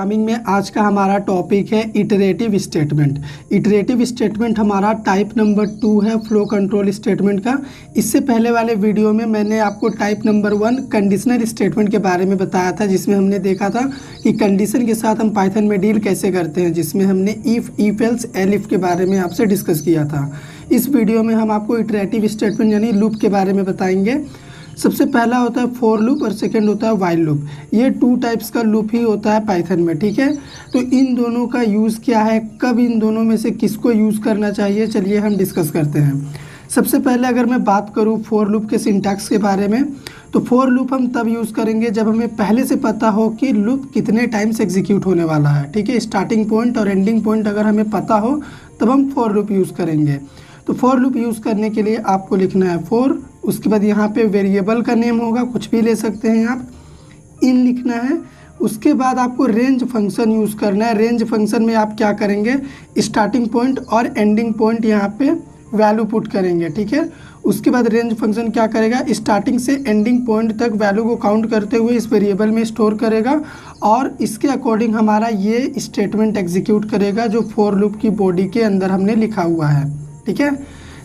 Programming में आज का हमारा टॉपिक है इटरेटिव स्टेटमेंट। इटरेटिव स्टेटमेंट हमारा टाइप नंबर 2 है फ्लो कंट्रोल स्टेटमेंट का। इससे पहले वाले वीडियो में मैंने आपको टाइप नंबर 1 कंडीशनल स्टेटमेंट के बारे में बताया था, जिसमें हमने देखा था कि कंडीशन के साथ हम पाइथन में डील कैसे करते हैं, जिसमें हमने इफ एल्स एलिफ के बारे में आपसे डिस्कस किया था। इस वीडियो में हम आपको इटरेटिव स्टेटमेंट यानी लूप के बारे में बताएंगे। सबसे पहला होता है फॉर लूप और सेकंड होता है वाइल लूप। ये 2 टाइप्स का लूप ही होता है पाइथन में, ठीक है। तो इन दोनों का यूज़ क्या है, कब इन दोनों में से किसको यूज़ करना चाहिए, चलिए हम डिस्कस करते हैं। सबसे पहले अगर मैं बात करूँ फॉर लूप के सिंटैक्स के बारे में, तो फॉर लूप हम तब यूज़ करेंगे जब हमें पहले से पता हो कि लूप कितने टाइम्स एग्जीक्यूट होने वाला है, ठीक है। स्टार्टिंग पॉइंट और एंडिंग पॉइंट अगर हमें पता हो तब हम फॉर लूप यूज़ करेंगे। तो फॉर लूप यूज़ करने के लिए आपको लिखना है फॉर, उसके बाद यहाँ पे वेरिएबल का नेम होगा, कुछ भी ले सकते हैं आप, इन लिखना है। उसके बाद आपको रेंज फंक्शन यूज़ करना है। रेंज फंक्शन में आप क्या करेंगे, स्टार्टिंग पॉइंट और एंडिंग पॉइंट यहाँ पे वैल्यू पुट करेंगे, ठीक है। उसके बाद रेंज फंक्शन क्या करेगा, स्टार्टिंग से एंडिंग पॉइंट तक वैल्यू को काउंट करते हुए इस वेरिएबल में स्टोर करेगा और इसके अकॉर्डिंग हमारा ये स्टेटमेंट एग्जीक्यूट करेगा जो फॉर लूप की बॉडी के अंदर हमने लिखा हुआ है, ठीक है।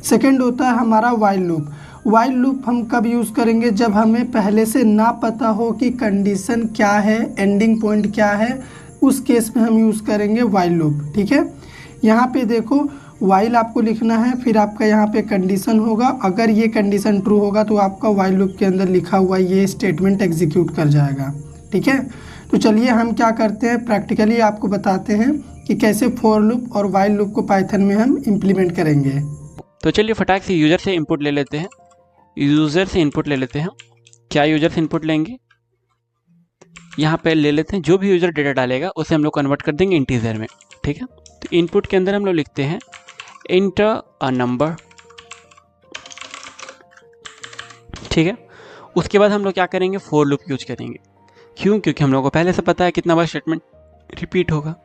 सेकेंड होता है हमारा वाइल लूप। वाइल लूप हम कब यूज़ करेंगे, जब हमें पहले से ना पता हो कि कंडीशन क्या है, एंडिंग पॉइंट क्या है, उस केस में हम यूज़ करेंगे वाइल लूप, ठीक है। यहाँ पे देखो वाइल आपको लिखना है, फिर आपका यहाँ पे कंडीशन होगा। अगर ये कंडीशन ट्रू होगा तो आपका वाइल लूप के अंदर लिखा हुआ ये स्टेटमेंट एग्जीक्यूट कर जाएगा, ठीक है। तो चलिए हम क्या करते हैं, प्रैक्टिकली आपको बताते हैं कि कैसे फॉर लूप और वाइल लूप को पाइथन में हम इम्प्लीमेंट करेंगे। तो चलिए फटाक से यूज़र से इनपुट ले लेते हैं। यूज़र से इनपुट ले लेते हैं। क्या यूज़र से इनपुट लेंगे, यहाँ पे ले लेते हैं जो भी यूज़र डेटा डालेगा उसे हम लोग कन्वर्ट कर देंगे इंटीजर में, ठीक है। तो इनपुट के अंदर हम लोग लिखते हैं इंटर अ नंबर, ठीक है। उसके बाद हम लोग क्या करेंगे, फॉर लूप यूज करेंगे। क्यों, क्योंकि हम लोग को पहले से पता है कितना बार स्टेटमेंट रिपीट होगा।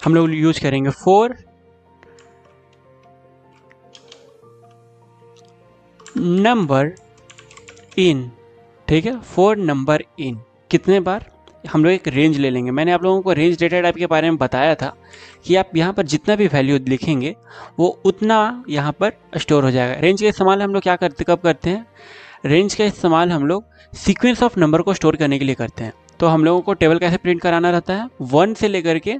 हम लोग यूज करेंगे फॉर नंबर इन, ठीक है। फॉर नंबर इन कितने बार, हम लोग एक रेंज ले लेंगे। मैंने आप लोगों को रेंज डेटा टाइप के बारे में बताया था कि आप यहाँ पर जितना भी वैल्यू लिखेंगे वो उतना यहाँ पर स्टोर हो जाएगा। रेंज का इस्तेमाल हम लोग क्या करते, कब करते हैं, रेंज का इस्तेमाल हम लोग सीक्वेंस ऑफ नंबर को स्टोर करने के लिए करते हैं। तो हम लोगों को टेबल कैसे प्रिंट कराना रहता है, 1 से लेकर के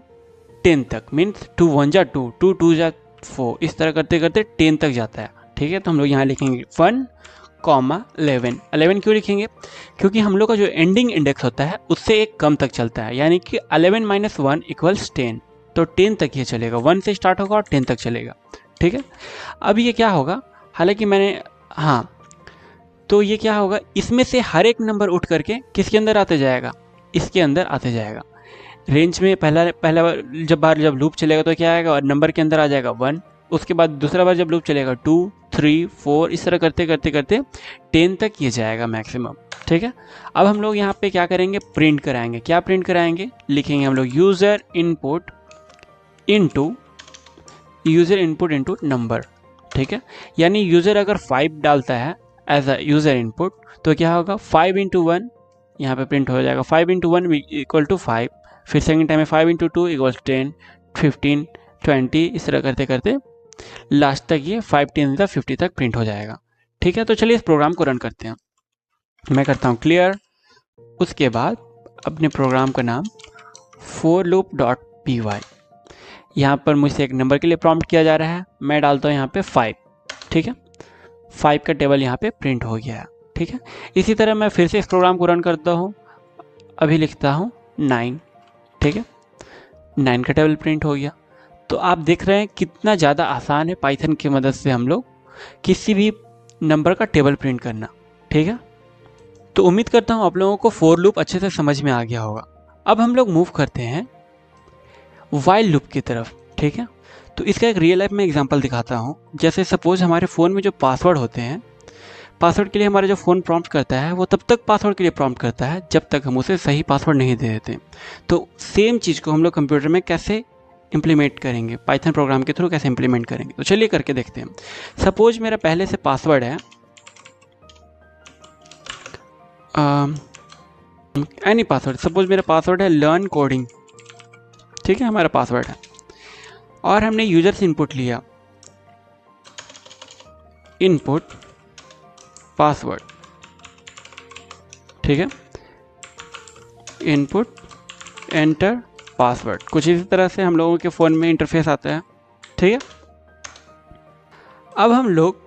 10 तक, मीन्स 2 1 जा 2, 2 2 जा 4, इस तरह करते करते 10 तक जाता है, ठीक है। तो हम लोग यहाँ लिखेंगे 1, 11। 11 क्यों लिखेंगे, क्योंकि हम लोग का जो एंडिंग इंडेक्स होता है उससे एक कम तक चलता है, यानी कि 11 - 1 = 10। तो 10 तक ये चलेगा, 1 से स्टार्ट होगा और 10 तक चलेगा, ठीक है। अब ये क्या होगा, हालांकि मैंने तो ये क्या होगा, इसमें से हर एक नंबर उठ करके किसके अंदर आते जाएगा, इसके अंदर आते जाएगा। रेंज में पहला जब लूप चलेगा तो क्या आएगा, और नंबर के अंदर आ जाएगा 1। उसके बाद दूसरा बार जब लूप चलेगा 2 3 4, इस तरह करते करते करते 10 तक ये जाएगा मैक्सिमम, ठीक है। अब हम लोग यहाँ पे क्या करेंगे, प्रिंट कराएंगे। क्या प्रिंट कराएंगे, लिखेंगे हम लोग यूज़र इनपुट इनटू नंबर, ठीक है। यानी यूज़र अगर 5 डालता है एज अ यूज़र इनपुट तो क्या होगा, 5 × 1 यहाँ पे प्रिंट हो जाएगा। 5 × 1 = 5, फिर सेकेंड टाइम में 5 × 2 = 10, 15 20, इस तरह करते करते लास्ट तक ये 5 10 50 तक प्रिंट हो जाएगा, ठीक है। तो चलिए इस प्रोग्राम को रन करते हैं। मैं करता हूँ क्लियर। उसके बाद अपने प्रोग्राम का नाम forloop.py, यहाँ पर मुझसे एक नंबर के लिए प्रॉम्प्ट किया जा रहा है। मैं डालता हूँ यहाँ पे 5, ठीक है। 5 का टेबल यहाँ पे प्रिंट हो गया है, ठीक है। इसी तरह मैं फिर से इस प्रोग्राम को रन करता हूँ। अभी लिखता हूँ 9, ठीक है। 9 का टेबल प्रिंट हो गया। तो आप देख रहे हैं कितना ज़्यादा आसान है पाइथन की मदद से हम लोग किसी भी नंबर का टेबल प्रिंट करना, ठीक है। तो उम्मीद करता हूँ आप लोगों को फॉर लूप अच्छे से समझ में आ गया होगा। अब हम लोग मूव करते हैं वाइल लूप की तरफ, ठीक है। तो इसका एक रियल लाइफ में एग्जांपल दिखाता हूँ। जैसे सपोज हमारे फ़ोन में जो पासवर्ड होते हैं, पासवर्ड के लिए हमारा जो फ़ोन प्रॉम्प्ट करता है वो तब तक पासवर्ड के लिए प्रॉम्प्ट करता है जब तक हम उसे सही पासवर्ड नहीं दे देते। तो सेम चीज़ को हम लोग कंप्यूटर में कैसे इम्प्लीमेंट करेंगे, पाइथन प्रोग्राम के थ्रू कैसे इम्प्लीमेंट करेंगे, तो चलिए करके देखते हैं। सपोज मेरा पहले से पासवर्ड है एनी पासवर्ड, सपोज मेरा पासवर्ड है लर्न कोडिंग, ठीक है, हमारा पासवर्ड है। और हमने यूज़र से इनपुट लिया, इनपुट पासवर्ड, ठीक है, इनपुट एंटर पासवर्ड। कुछ इसी तरह से हम लोगों के फ़ोन में इंटरफेस आता है, ठीक है। अब हम लोग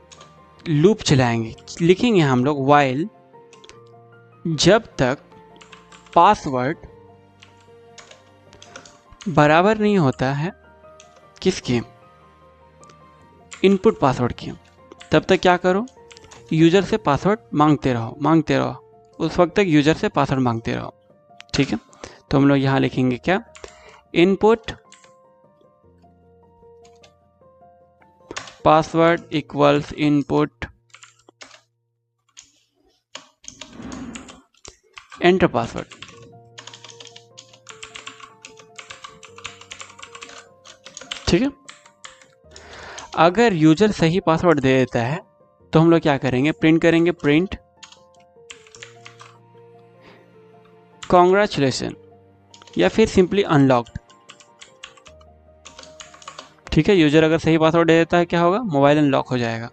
लूप चलाएंगे, लिखेंगे हम लोग व्हाइल जब तक पासवर्ड बराबर नहीं होता है किसके, इनपुट पासवर्ड के, तब तक क्या करो, यूज़र से पासवर्ड मांगते रहो, उस वक्त तक यूज़र से पासवर्ड मांगते रहो, ठीक है। तो हम लोग यहाँ लिखेंगे क्या, input password equals input enter password, ठीक है। अगर यूजर सही पासवर्ड दे देता है तो हम लोग क्या करेंगे, प्रिंट करेंगे, प्रिंट कॉन्ग्रेचुलेशन या फिर सिंपली अनलॉक्ड, ठीक है। यूजर अगर सही पासवर्ड दे देता है क्या होगा, मोबाइल अनलॉक हो जाएगा,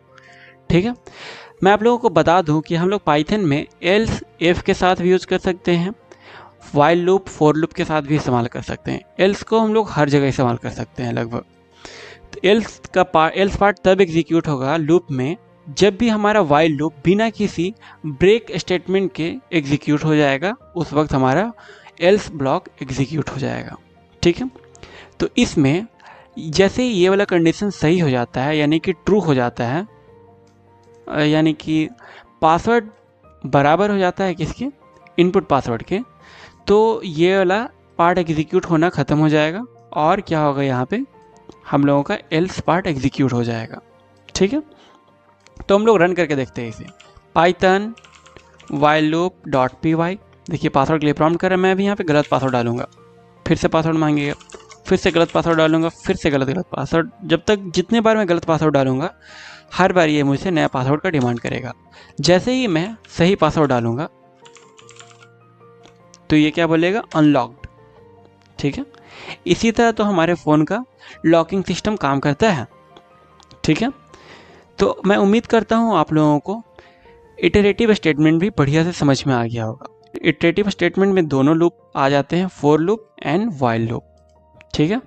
ठीक है। मैं आप लोगों को बता दूं कि हम लोग पाइथन में एल्स इफ के साथ भी यूज़ कर सकते हैं, वाइल लूप फॉर लूप के साथ भी इस्तेमाल कर सकते हैं। एल्स को हम लोग हर जगह इस्तेमाल कर सकते हैं लगभग। तो एल्स पार्ट तब एग्जीक्यूट होगा लूप में जब भी हमारा वाइल लूप बिना किसी ब्रेक स्टेटमेंट के एग्जीक्यूट हो जाएगा, उस वक्त हमारा एल्स ब्लॉक एग्जीक्यूट हो जाएगा, ठीक है। तो इसमें जैसे ही ये वाला कंडीशन सही हो जाता है, यानी कि ट्रू हो जाता है, यानी कि पासवर्ड बराबर हो जाता है किसके, इनपुट पासवर्ड के, तो ये वाला पार्ट एग्जीक्यूट होना ख़त्म हो जाएगा और क्या होगा, यहाँ पे हम लोगों का एल्स पार्ट एग्जीक्यूट हो जाएगा, ठीक है। तो हम लोग रन करके देखते हैं इसे, Python while loop dot py। देखिए पासवर्ड के लिए प्रॉम्प्ट कर रहा है, मैं अभी यहाँ पे गलत पासवर्ड डालूंगा, फिर से पासवर्ड मांगेगा, फिर से गलत पासवर्ड डालूंगा, फिर से गलत पासवर्ड, जब तक जितने बार मैं गलत पासवर्ड डालूंगा हर बार ये मुझसे नया पासवर्ड का डिमांड करेगा। जैसे ही मैं सही पासवर्ड डालूंगा तो ये क्या बोलेगा, अनलॉक्ड, ठीक है। इसी तरह तो हमारे फ़ोन का लॉकिंग सिस्टम काम करता है, ठीक है। तो मैं उम्मीद करता हूँ आप लोगों को इटरेटिव स्टेटमेंट भी बढ़िया से समझ में आ गया होगा। इटरेटिव स्टेटमेंट में दोनों लूप आ जाते हैं, for loop and while loop, ठीक है।